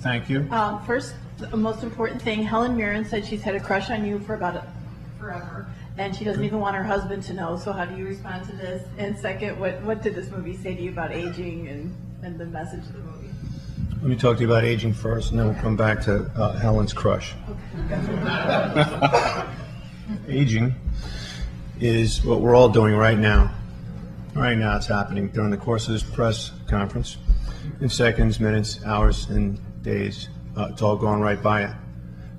Thank you. First, the most important thing, Helen Mirren said she's had a crush on you for about forever, and she doesn't even want her husband to know. So how do you respond to this? And second, what did this movie say to you about aging and the message of the movie? Let me talk to you about aging first, and then we'll come back to Helen's crush. Aging is what we're all doing right now. Right now it's happening during the course of this press conference. In seconds, minutes, hours, and days. It's all going right by it.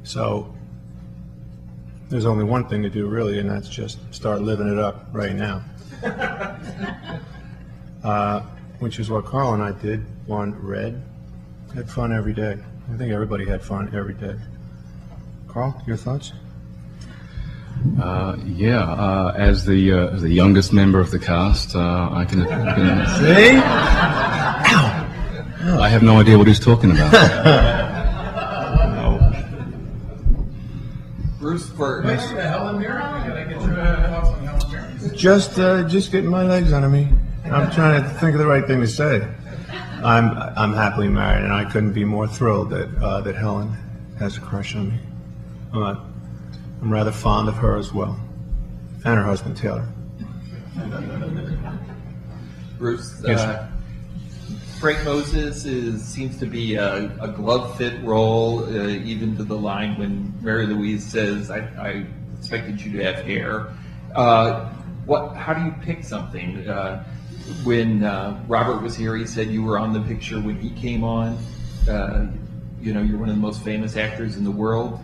So there's only one thing to do, really, and that's just start living it up right now. Which is what Carl and I did. One, read, had fun every day. I think everybody had fun every day. Carl, your thoughts? As the youngest member of the cast, I can See? I have no idea what he's talking about. Bruce, for Helen Mirren, I gotta get your thoughts on Helen Mirren. Just getting my legs under me. I'm trying to think of the right thing to say. I'm happily married, and I couldn't be more thrilled that Helen has a crush on me. I'm rather fond of her as well, and her husband Taylor. Bruce, Yes. Frank Moses seems to be a glove fit role, even to the line when Mary Louise says, "I expected you to have hair." How do you pick something? When Robert was here, he said you were on the picture when he came on. You're one of the most famous actors in the world.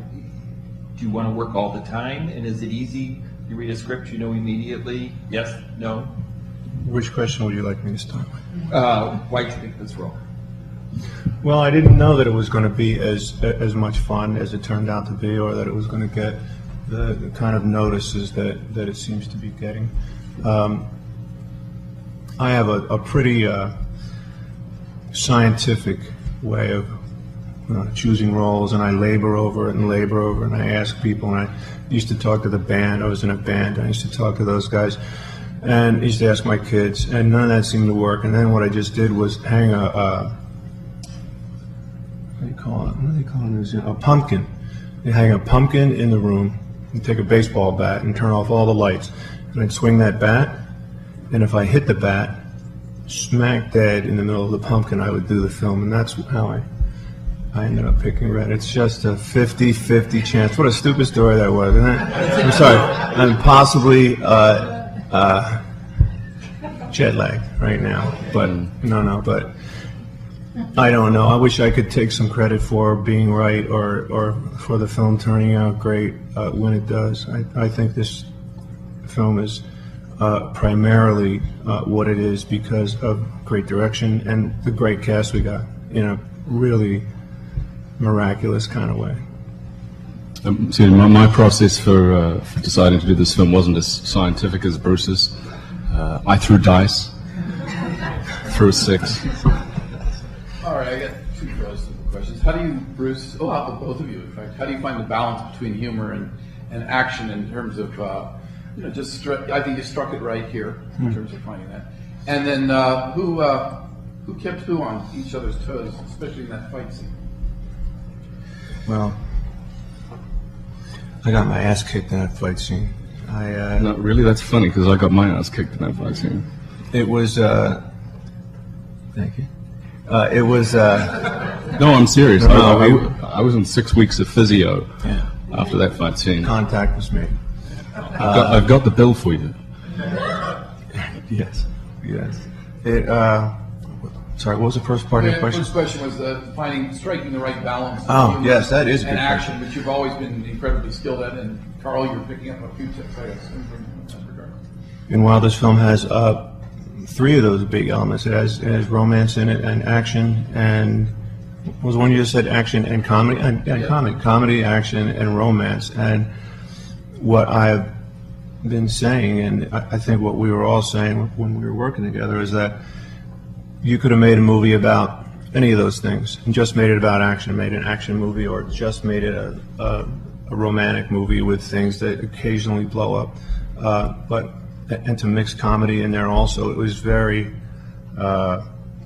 Do you want to work all the time? And is it easy? You read a script, you know immediately? Yes? No? Which question would you like me to start with? Why'd you pick this role? Well, I didn't know that it was going to be as much fun as it turned out to be, or that it was going to get the kind of notices that it seems to be getting. I have a pretty scientific way of choosing roles, and I labor over it, and I ask people, and I used to talk to the band. I was in a band, and I used to talk to those guys, and I used to ask my kids, and none of that seemed to work. And then what I just did was hang what do they call it? A pumpkin. You hang a pumpkin in the room, and take a baseball bat and turn off all the lights, and I'd swing that bat, and if I hit the bat smack dead in the middle of the pumpkin, I would do the film, and that's how I ended up picking Red. It's just a 50-50 chance. What a stupid story that was, isn't it? I'm sorry. I'm possibly jet lagged right now, but but I don't know. I wish I could take some credit for being right or for the film turning out great when it does. I think this film is primarily what it is because of great direction and the great cast we got in a really miraculous kind of way. My process for deciding to do this film wasn't as scientific as Bruce's. I threw dice, threw a 6. All right, I got two fairly simple questions. How do you, Bruce, both of you, in fact, how do you find the balance between humor and action in terms of, I think you struck it right here in terms of finding that. And then who kept who on each other's toes, especially in that fight scene? Well, I got my ass kicked in that fight scene. No, really, that's funny because I got my ass kicked in that fight scene. It was, thank you. It was, No, I'm serious. I was in 6 weeks of physio after that fight scene. contact was made. I've got the bill for you. Yes. Sorry, what was the first part of your question? First question was striking the right balance. Oh, between yes, that is a and good action, question. which you've always been incredibly skilled at. And Carl, you're picking up a few tips, I assume, from that regard. And while this film has 3 of those big elements, it has romance in it and action and what was one you just said, action and comedy comedy, action and romance. And what I've been saying, and I think what we were all saying when we were working together, is that you could have made a movie about any of those things and just made it about action, made an action movie, or just made it a romantic movie with things that occasionally blow up. And to mix comedy in there also, it was very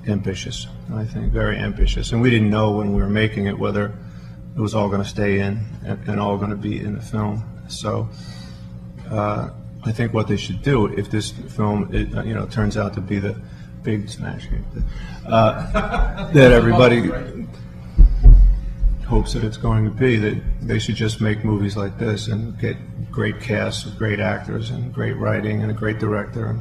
ambitious, I think, very ambitious. And we didn't know when we were making it whether it was all going to stay in and all going to be in the film. So I think what they should do, if this film turns out to be the big smash hit that everybody hopes that it's going to be, that they should just make movies like this and get great casts of great actors and great writing and a great director.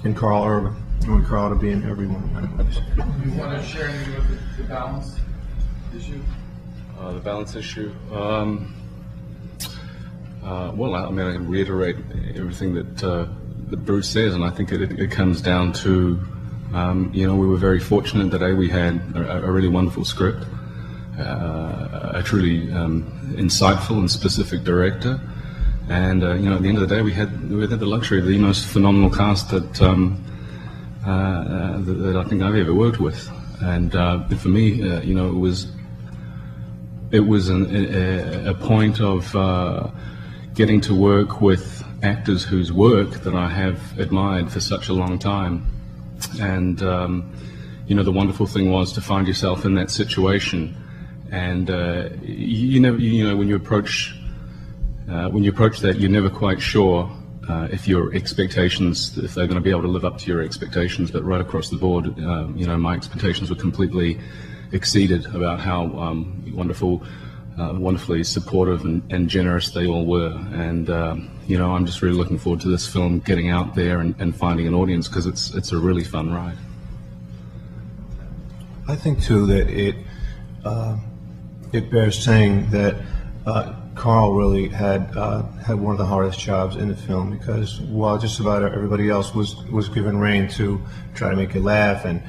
And Carl Urban. I want Carl to be in every one of my movies. Do you want to share anything with the balance issue? The balance issue. Well, I mean, I can reiterate everything that Bruce says, and I think it comes down to, we were very fortunate that we had a really wonderful script, a truly insightful and specific director, and at the end of the day, we had the luxury of the most phenomenal cast that I think I've ever worked with, and for me, it was a point of getting to work with actors whose work that I have admired for such a long time. And, the wonderful thing was to find yourself in that situation. And, when you approach that, you're never quite sure if your expectations, if they're going to be able to live up to your expectations. But right across the board, my expectations were completely exceeded about how wonderfully supportive and generous they all were, and I'm just really looking forward to this film getting out there and finding an audience, because it's a really fun ride. I think too that it bears saying that Carl really had one of the hardest jobs in the film, because while just about everybody else was given rein to try to make you laugh and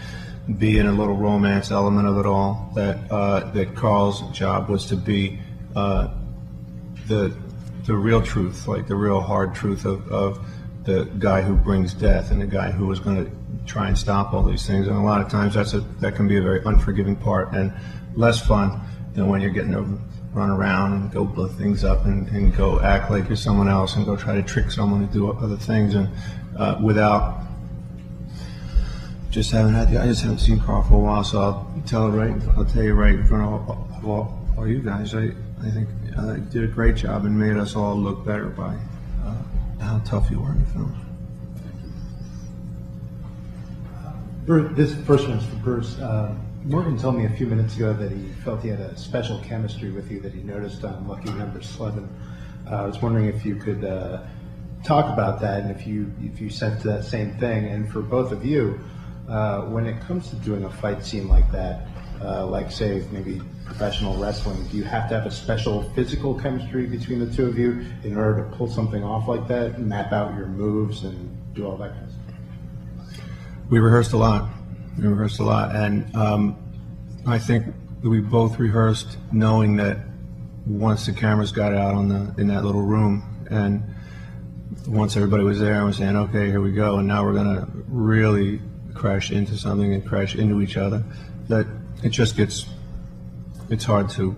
be in a little romance element of it all, that Carl's job was to be the real truth, like the real hard truth of the guy who brings death and the guy who was going to try and stop all these things. And a lot of times that can be a very unforgiving part and less fun than when you're getting to run around and go blow things up and go act like you're someone else and go try to trick someone to do other things, and without just I just haven't seen Carl for a while, so I'll tell you right in front of all you guys. I think you did a great job and made us all look better by how tough you were in the film. Bruce, this first one's for Bruce. Morgan told me a few minutes ago that he felt he had a special chemistry with you that he noticed on Lucky Number 11. I was wondering if you could talk about that, and if you sensed that same thing. And for both of you, when it comes to doing a fight scene like that, like say maybe professional wrestling, do you have to have a special physical chemistry between the two of you in order to pull something off like that, map out your moves and do all that kind of stuff? We rehearsed a lot. And I think we both rehearsed knowing that once the cameras got out in that little room, and once everybody was there, I was saying, okay, here we go, and now we're going to really crash into something and crash into each other, that it's hard to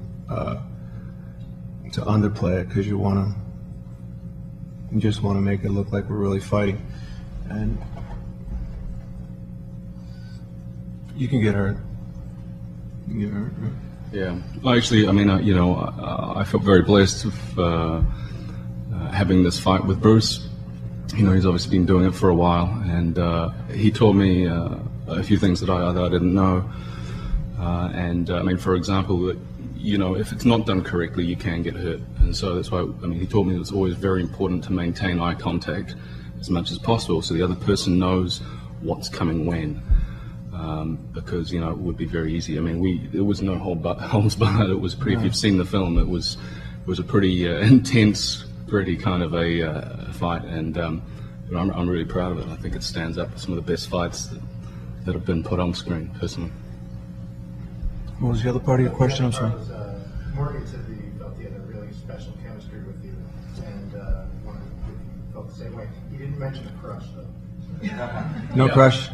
underplay it, because you just want to make it look like we're really fighting, and you can get hurt. Right? Yeah. Well, actually, I mean, I felt very blessed of having this fight with Bruce. He's obviously been doing it for a while, and he told me a few things that I didn't know. I mean, for example, that if it's not done correctly, you can get hurt, and so that's why. I mean, he told me that it's always very important to maintain eye contact as much as possible, so the other person knows what's coming when. Because it would be very easy. I mean, there was no holds barred. It was pretty. If you've seen the film, it was a pretty intense, pretty kind of a fight, and I'm really proud of it. I think it stands up to some of the best fights that have been put on screen, personally. What was the other part of your question? I'm sorry. Morgan said that he felt he had a really special chemistry with you, and wondered if you felt the same way. He didn't mention a crush, though. No crush.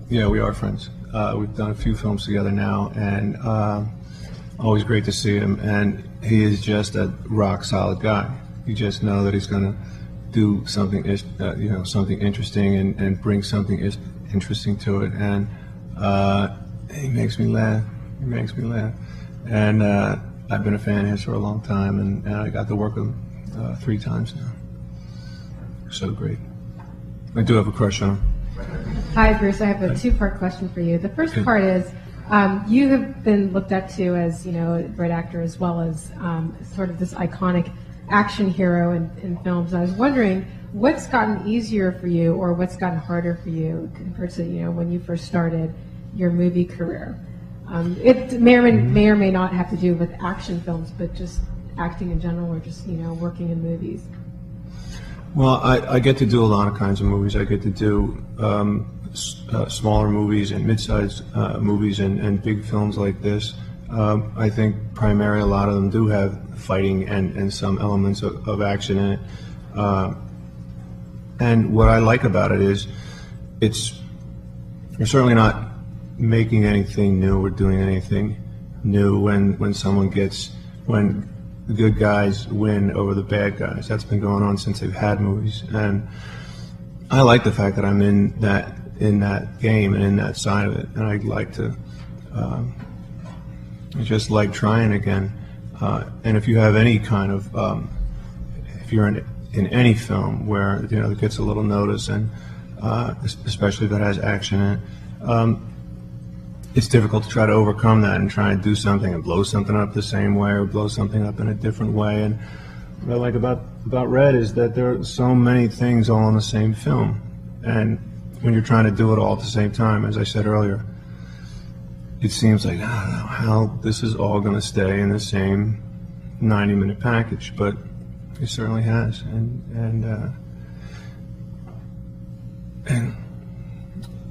Yeah, we are friends. We've done a few films together now, and always great to see him. And he is just a rock solid guy. You just know that he's going to do something something interesting and bring something interesting to it, and he makes me laugh. He makes me laugh, and I've been a fan of his for a long time, and I got to work with him 3 times now. So great. I do have a crush on him. Hi, Bruce. I have a 2-part question for you. The first part is, you have been looked up to as, a great actor as well as sort of this iconic action hero in films. I was wondering, what's gotten easier for you or what's gotten harder for you compared to, when you first started your movie career? It may or may not have to do with action films, but just acting in general or just, working in movies. Well, I get to do a lot of kinds of movies. I get to do smaller movies and mid-sized movies and big films like this. I think primarily a lot of them do have fighting and some elements of action in it. And what I like about it is we're certainly not making anything new or doing anything new when the good guys win over the bad guys. That's been going on since they've had movies, and I like the fact that I'm in that game and in that side of it, and I'd like to just like trying again. And if you have any kind of if you're in any film where it gets a little notice, and especially if it has action in it, it's difficult to try to overcome that and try and do something and blow something up the same way or blow something up in a different way. And what I like about Red is that there are so many things all in the same film, and when you're trying to do it all at the same time, as I said earlier, it seems like, I don't know how this is all going to stay in the same 90-minute package, but it certainly has, and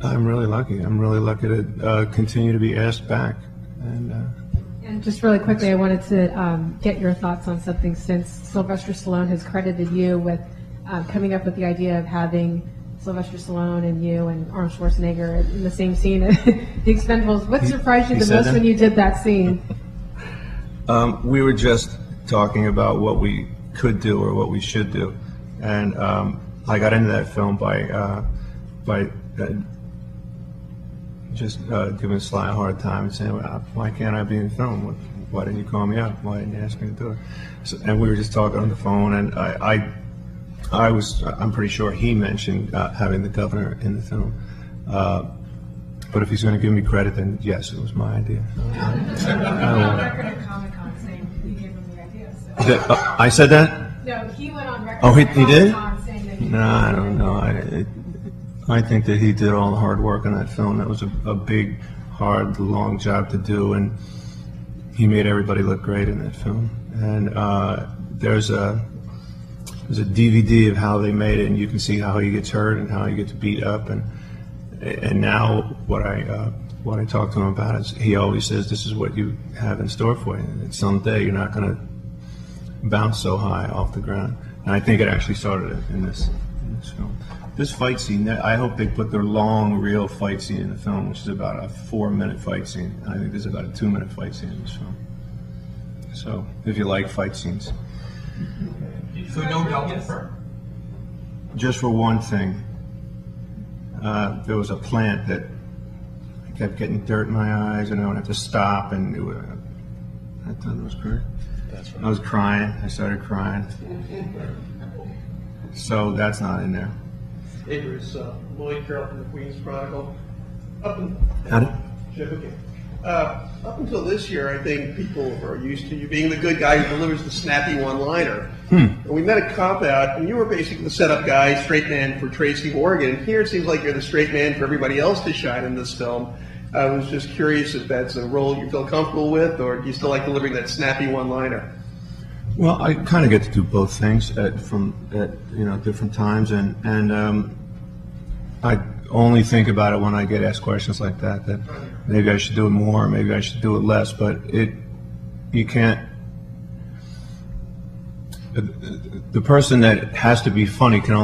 I'm really lucky. I'm really lucky to continue to be asked back. And just really quickly, I wanted to get your thoughts on something, since Sylvester Stallone has credited you with coming up with the idea of having Sylvester Stallone and you and Arnold Schwarzenegger in the same scene at The Expendables. What surprised you the most when you did that scene? We were just talking about what we could do or what we should do, and I got into that film by just giving Sly a hard time and saying, well, why can't I be in film? Why didn't you call me up? Why didn't you ask me to do it? So, and we were just talking on the phone, and I'm pretty sure he mentioned having the governor in the film. But if he's going to give me credit, then yes, it was my idea. I said that? No, he went on record. Oh, he did? Saying that No, I don't know. I think that he did all the hard work on that film. That was a big, hard, long job to do, and he made everybody look great in that film. And there's a DVD of how they made it, and you can see how he gets hurt and how he gets beat up. And now what I talk to him about is he always says, this is what you have in store for you. And someday you're not going to bounce so high off the ground. And I think it actually started in this film. This fight scene, I hope they put their long, real fight scene in the film, which is about a 4-minute fight scene. I think there's about a 2-minute fight scene in this film. So, if you like fight scenes. So no double. Just for one thing, there was a plant that I kept getting dirt in my eyes, and I would have to stop, and I thought it was great. That's right. I was crying. I started crying. So that's not in there. Hey Bruce, Lloyd Carroll from the Queen's Chronicle. Up until this year, I think people are used to you being the good guy who delivers the snappy one-liner. And we met at Cop Out, and you were basically the setup guy, straight man for Tracy Morgan. Here it seems like you're the straight man for everybody else to shine in this film. I was just curious if that's a role you feel comfortable with, or do you still like delivering that snappy one-liner? Well, I kind of get to do both things at different times, and I only think about it when I get asked questions like that. That maybe I should do it more, maybe I should do it less. But you can't. The person that has to be funny can only